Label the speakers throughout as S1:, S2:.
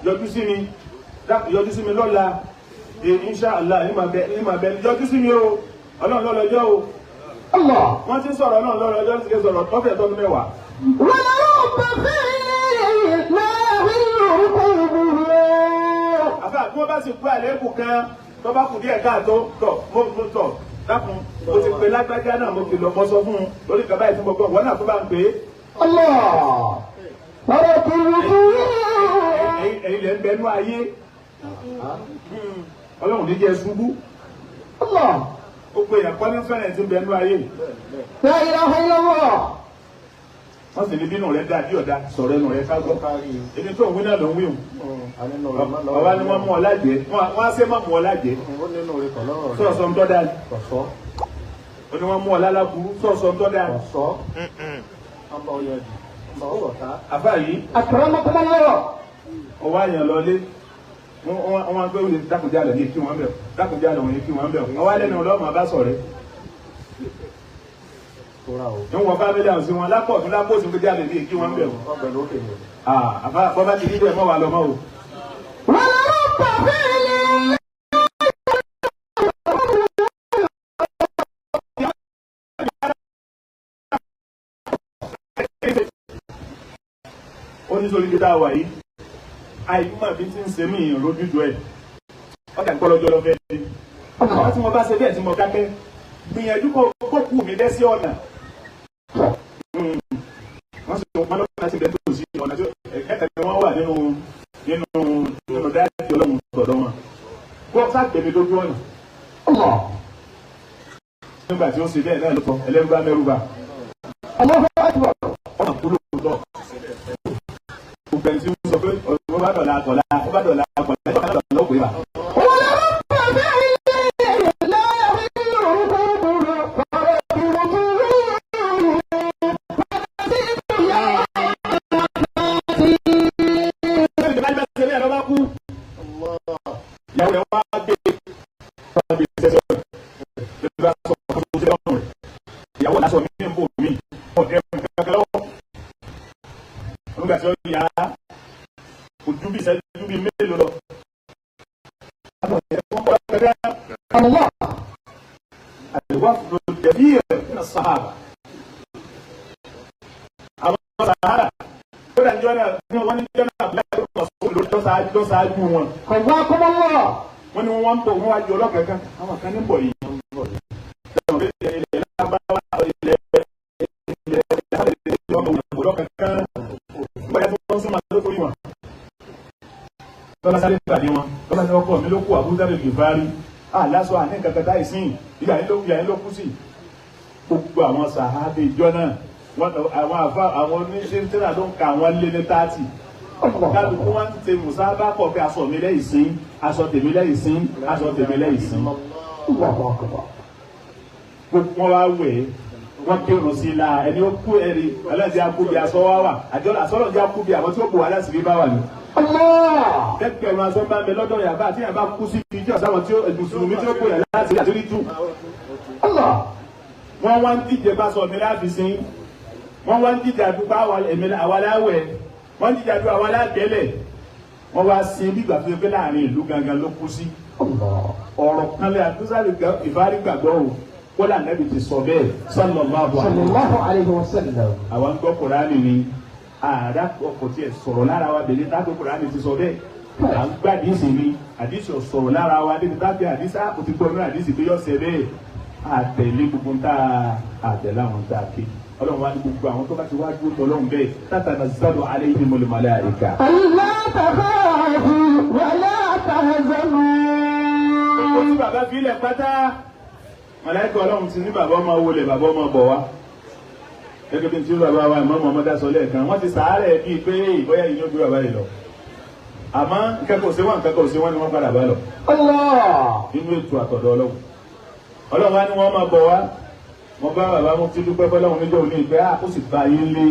S1: Yọjú sí mi lọ́la, insha Allah, ní màá bẹ yọjú sí mi o, Ọlọ́run lọ́lọ́jọ́ o. Wọ́n ti sọ̀rọ̀ náà lọ́lọ́jọ́ ti sọ̀rọ̀ tọ́fẹ̀ tọ́nu mẹ́wàá. Àfà tí wọ́n bá sì kú àléébù kan tó bá kù díẹ̀ káàtó tọ̀ mo tọ̀ dákun mo ti pe lágbájá náà mo kìlọ̀ mọ́ sọ fún un lórí kaba ìfún gbogbo wọn náà tó bá ń pè é. Ẹ̀yin lẹ́ ń bẹnu ayé. Ọlọ́run ní jẹ́ ṣubú. Ó pe èèyàn kọ́ ní fẹ́rẹ̀ tí ń bẹnu ayé. Wọ́n sì ní bínú rẹ̀ dá bí ọ̀dà sọ̀rọ̀ ẹnu rẹ̀ ká gbọ́. Èmi tó ń wí náà ló ń wí o. Bàbá ni wọ́n mú ọ lájẹ́. Wọ́n á ṣe má mú ọ lájẹ́. Sọ̀sọ̀ ń tọ́da ni. Ó ní wọ́n mú ọ lálábùrú. Sọ̀sọ̀ ń tọ́da ni. Àbá yìí. Ọwọ́ àyàn lọlé. Wọ́n gbé wọlé dákúnjá lọ ní kí wọ́n bẹ̀. Dákúnjá lọ ní kí wọ́n bẹ̀. Ọwọ́ alẹ́ ni ọlọ́mọ bá sọ̀rẹ́. Ní wọ́n bá bẹ́lẹ̀ àwọn sí wọn lápọ̀ tún lápò sí kújá lè ní kí wọ́n bẹ̀. Àbá bọ́bá ti rí bẹ́ẹ̀ mọ́ wa lọ mọ́ o. Ó ní sórí dídá wà yìí. Àìmọ̀ bí tí ń ṣe mí ìròjújọ ẹ̀. Ọ̀gá ìpọ́lọ́jọ́ lọ fẹ́ dé. Àwọn tí mo bá ṣe bẹ́ẹ̀ tí mo dákẹ́. Gbìyànjú kó kú mi dẹ́ sí ọ̀nà. Wọ́n sì tó pọ́n lọ́pàá sí ibẹ̀ tó sí ọ̀nà tí ẹ̀kẹ́kẹ́ ni wọ́n wà nínú dáàbì Ọlọ́run sọ̀dọ̀ wọn. Kó sáàgbẹ̀mí lójú ọ̀nà. Nígbà tí ó ṣe bẹ́ẹ̀ náà ló sọ ẹlẹ́rúbá mẹ́rúbá. Ọ̀nà kúrò lọ. Gbogbo ẹni tí ó sọ pé ọ̀rọ̀ bá dọ̀la àkọ̀lá ó bá dọ̀la àkọ̀lá ó bá dọ̀la ọ̀pẹ̀ wà. Wọ́n ní wọ́n ń bọ̀ wọ́n wá jọ ọlọ́kẹ̀kẹ́ àwọn kan ní bọ̀ yìí. Tọ́lá sáré pàdé wọn, tọ́lá sáré ọkọ̀ mi ló kú àbúrò sáré Gèfárí. Lásọ àní kankan táyì sí ìyá yín ló kú sí. Gbogbo àwọn sàhábé ìjọ náà, àwọn oníṣẹ́ ló ń ka àwọn lé ní 30. Kálukú wọn ti Musa bá pọ̀ pé aṣọ mi lẹ́yìn sí, aṣọ tèmi lẹ́yìn sí, aṣọ tèmi lẹ́yìn sí. Wọ́n wá wẹ̀ wọ́n kírun sí la ẹni ó kú ẹ̀rí ọlọ́dẹ akúbi aṣọ wá wà àṣọlọ́dẹ akúbi àwọn tí ó kù wá láti rí bá wà ní. Kẹ́kẹ́ aṣọ bá ń bẹ lọ́dọ̀ yàrá àti yàrá kú sí ibi tí ọ̀sáwọn tí Mùsùlùmí tí ó kù yàrá láti rí àtúrí tú. Wọ́n wá ń díje bá sọ mi láàbì sí. Wọ́n wá ń díje àdúgbò àwa láwẹ̀. Wọ́n díje àdúgbò àwa lábẹ́lẹ̀. Wọ́n wá sí bí ìgbà tó yẹ pé láàrin ìlú gangan ló kú sí. Ọ̀rọ̀ kan lé àtúnṣe ìfárí gbàgbọ́ o. Kódà Ànábì ti sọ bẹ́ẹ̀ sallallahu alaihi wasallam. Àwọn gbọ́ Kùránì ni ààrá ọkọ̀ tí ẹ̀ sọ̀rọ̀ lára wa bẹ̀rẹ̀ tábí Kùránì ti sọ bẹ́ẹ̀. À ń gbá àdísì ni àdísì sọ̀rọ̀ lára wa débi tábí àdísì àkótí gbọ́ ní àdísì pé yọ̀ọ̀sẹ̀ bẹ́ẹ̀ àtẹ̀lé gbogbo ńta àtẹ̀lé àwọn ńta ké. Ọlọ́run wa ní gbogbo àwọn tó bá ti wá dúró tọ́lọ́run bẹ́ẹ̀ tatanazzalu alaihimul malaika. Allah takhafu wa la tahzanu. Gbogbo tí bàbá fi ilẹ̀ pátá. Màláíkà Ọlọ́run ti ní bàbá ọmọ wọlé bàbá ọmọ bọ̀ wá. Gẹ́gẹ́ bí n tí bàbá wa ìmọ̀ ọmọ dá sọ lẹ́ẹ̀kan, wọ́n ti sàárẹ̀ bíi pé ìbọ́yá yìí ló gbé bàbá yìí lọ. Àmọ́ kẹ́kọ̀ọ́ sí wọn ni wọ́n padà bá lọ. Nínú ètò àtọ̀dọ̀ Ọlọ́run. Ọlọ́run wa ni wọ́n máa bọ̀ wá. Wọ́n bá bàbá wọn ti dúpẹ́ fọlọ́run níjọ́ òní ìgbẹ́ ó sì bá yín lé.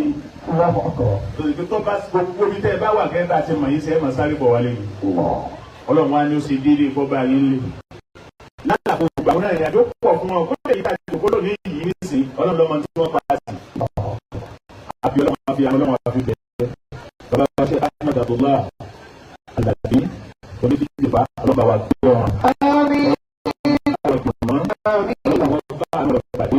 S1: Tòṣìkì tó bá gbogbo bí tẹ́ ẹ bá wà kẹ́ńtà àti mọ̀ yín sẹ́ ẹ̀ máa sáré bọ̀ wálé yìí. Ọlọ́run wa ni ó ṣe déédéé kó bá yín lé. Látàkùn ìgbà wọn náà ìrìnàjò pọ̀ fún wọn kó lè yí ká ìjòkó lónìí ọlọ́run lọ́mọ tí wọ́n pa sí àbí ọlọ́run àfi àwọn ọlọ́run àfi bẹ̀rẹ̀ bàbá wa ṣe Ahmed Abdullah Àlàyé Oníkìjìpà ọlọ́ba wa gbọ́ wọn. Àwọn ìgbìmọ̀ ọlọ́run wọn bá àwọn ọ̀rọ̀ pàdé